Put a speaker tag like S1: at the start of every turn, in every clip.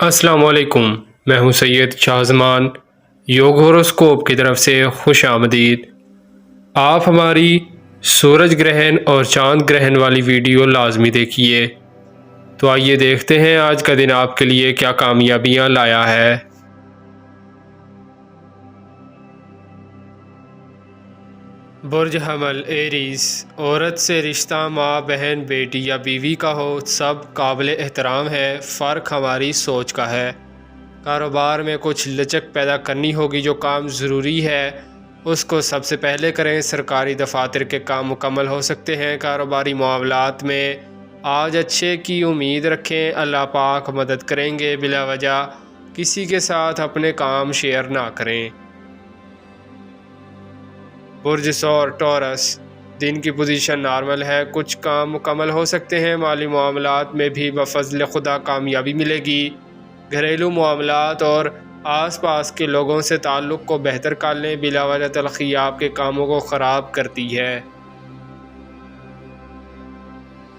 S1: السلام علیکم، میں ہوں سید شاہزمان یوگ ہوروسکوپ کی طرف سے خوش آمدید۔ آپ ہماری سورج گرہن اور چاند گرہن والی ویڈیو لازمی دیکھیے۔ تو آئیے دیکھتے ہیں آج کا دن آپ کے لیے کیا کامیابیاں لایا ہے۔ برج حمل ایریز، عورت سے رشتہ ماں، بہن، بیٹی یا بیوی کا ہو، سب قابل احترام ہے، فرق ہماری سوچ کا ہے۔ کاروبار میں کچھ لچک پیدا کرنی ہوگی، جو کام ضروری ہے اس کو سب سے پہلے کریں۔ سرکاری دفاتر کے کام مکمل ہو سکتے ہیں۔ کاروباری معاملات میں آج اچھے کی امید رکھیں، اللہ پاک مدد کریں گے۔ بلا وجہ کسی کے ساتھ اپنے کام شیئر نہ کریں۔ برج ثور ٹورس، دن کی پوزیشن نارمل ہے، کچھ کام مکمل ہو سکتے ہیں۔ مالی معاملات میں بھی بفضل خدا کامیابی ملے گی۔ گھریلو معاملات اور آس پاس کے لوگوں سے تعلق کو بہتر کر لیں، بلا وجہ تلخی آپ کے کاموں کو خراب کرتی ہے۔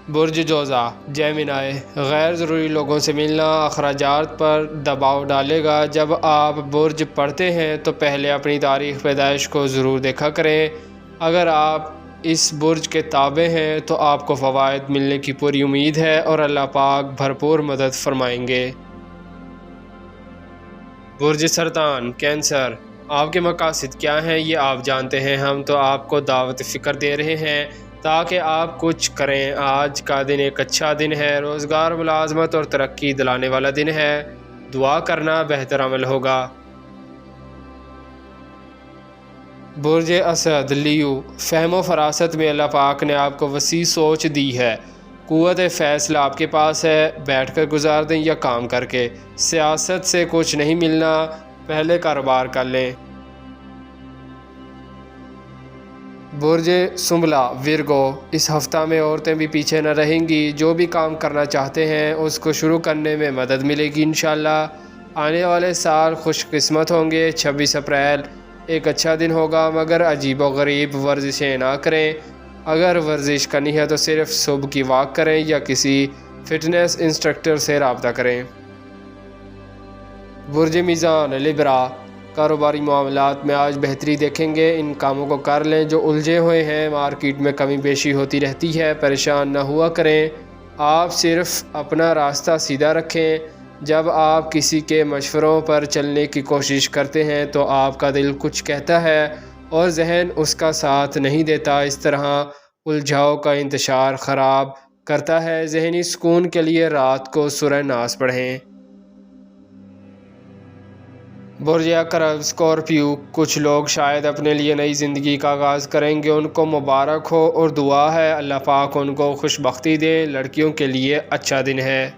S1: برج جوزا جیمنائی، غیر ضروری لوگوں سے ملنا اخراجات پر دباؤ ڈالے گا۔ جب آپ برج پڑھتے ہیں تو پہلے اپنی تاریخ پیدائش کو ضرور دیکھا کریں۔ اگر آپ اس برج کے تابع ہیں تو آپ کو فوائد ملنے کی پوری امید ہے اور اللہ پاک بھرپور مدد فرمائیں گے۔ برج سرطان کینسر، آپ کے مقاصد کیا ہیں یہ آپ جانتے ہیں، ہم تو آپ کو دعوت فکر دے رہے ہیں تاکہ آپ کچھ کریں۔ آج کا دن ایک اچھا دن ہے، روزگار، ملازمت اور ترقی دلانے والا دن ہے، دعا کرنا بہتر عمل ہوگا۔ برج اسد لیو، فہم و فراست میں اللہ پاک نے آپ کو وسیع سوچ دی ہے، قوت فیصلہ آپ کے پاس ہے، بیٹھ کر گزار دیں یا کام کر کے۔ سیاست سے کچھ نہیں ملنا، پہلے کاروبار کر لیں۔ برج سنبلا ورگو، اس ہفتہ میں عورتیں بھی پیچھے نہ رہیں گی، جو بھی کام کرنا چاہتے ہیں اس کو شروع کرنے میں مدد ملے گی انشاءاللہ۔ آنے والے سال خوش قسمت ہوں گے۔ 26 اپریل ایک اچھا دن ہوگا، مگر عجیب و غریب ورزشیں نہ کریں۔ اگر ورزش کرنی ہے تو صرف صبح کی واک کریں یا کسی فٹنس انسٹرکٹر سے رابطہ کریں۔ برج میزان لبرا، کاروباری معاملات میں آج بہتری دیکھیں گے، ان کاموں کو کر لیں جو الجھے ہوئے ہیں۔ مارکیٹ میں کمی بیشی ہوتی رہتی ہے، پریشان نہ ہوا کریں، آپ صرف اپنا راستہ سیدھا رکھیں۔ جب آپ کسی کے مشوروں پر چلنے کی کوشش کرتے ہیں تو آپ کا دل کچھ کہتا ہے اور ذہن اس کا ساتھ نہیں دیتا، اس طرح الجھاؤ کا انتشار خراب کرتا ہے۔ ذہنی سکون کے لیے رات کو سورہ ناس پڑھیں۔ برج عقرب اسکارپیو، کچھ لوگ شاید اپنے لیے نئی زندگی کا آغاز کریں گے، ان کو مبارک ہو اور دعا ہے اللہ پاک ان کو خوش بختی دے۔ لڑکیوں کے لیے اچھا دن ہے۔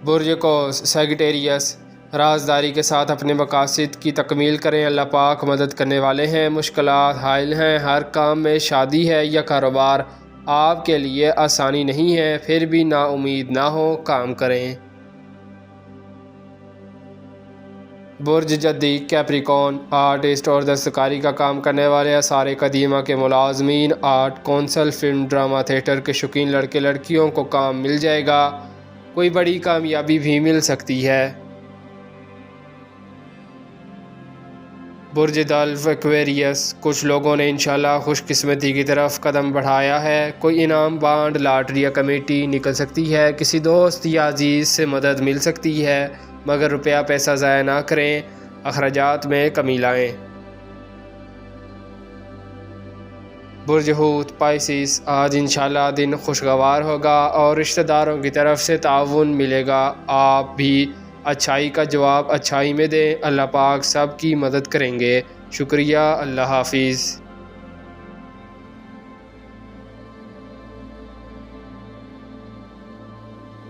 S1: برج قوس سیگیٹیریس، رازداری کے ساتھ اپنے مقاصد کی تکمیل کریں، اللہ پاک مدد کرنے والے ہیں۔ مشکلات حائل ہیں، ہر کام میں شادی ہے یا کاروبار آپ کے لیے آسانی نہیں ہے، پھر بھی نا امید نہ ہو، کام کریں۔ برج جدی کیپریکون، آرٹسٹ اور دستکاری کا کام کرنے والے، آثار قدیمہ کے ملازمین، art council, film, drama theatre کے شوقین لڑکے لڑکیوں کو کام مل جائے گا، کوئی بڑی کامیابی بھی مل سکتی ہے۔ برج دلو ایکویریس، کچھ لوگوں نے انشاءاللہ خوش قسمتی کی طرف قدم بڑھایا ہے، کوئی انعام، بانڈ، لاٹری یا کمیٹی نکل سکتی ہے، کسی دوست یا عزیز سے مدد مل سکتی ہے، مگر روپیہ پیسہ ضائع نہ کریں، اخراجات میں کمی لائیں۔ برج حوت پائسیس، آج انشاءاللہ دن خوشگوار ہوگا اور رشتہ داروں کی طرف سے تعاون ملے گا، آپ بھی اچھائی کا جواب اچھائی میں دیں، اللہ پاک سب کی مدد کریں گے۔ شکریہ، اللہ حافظ۔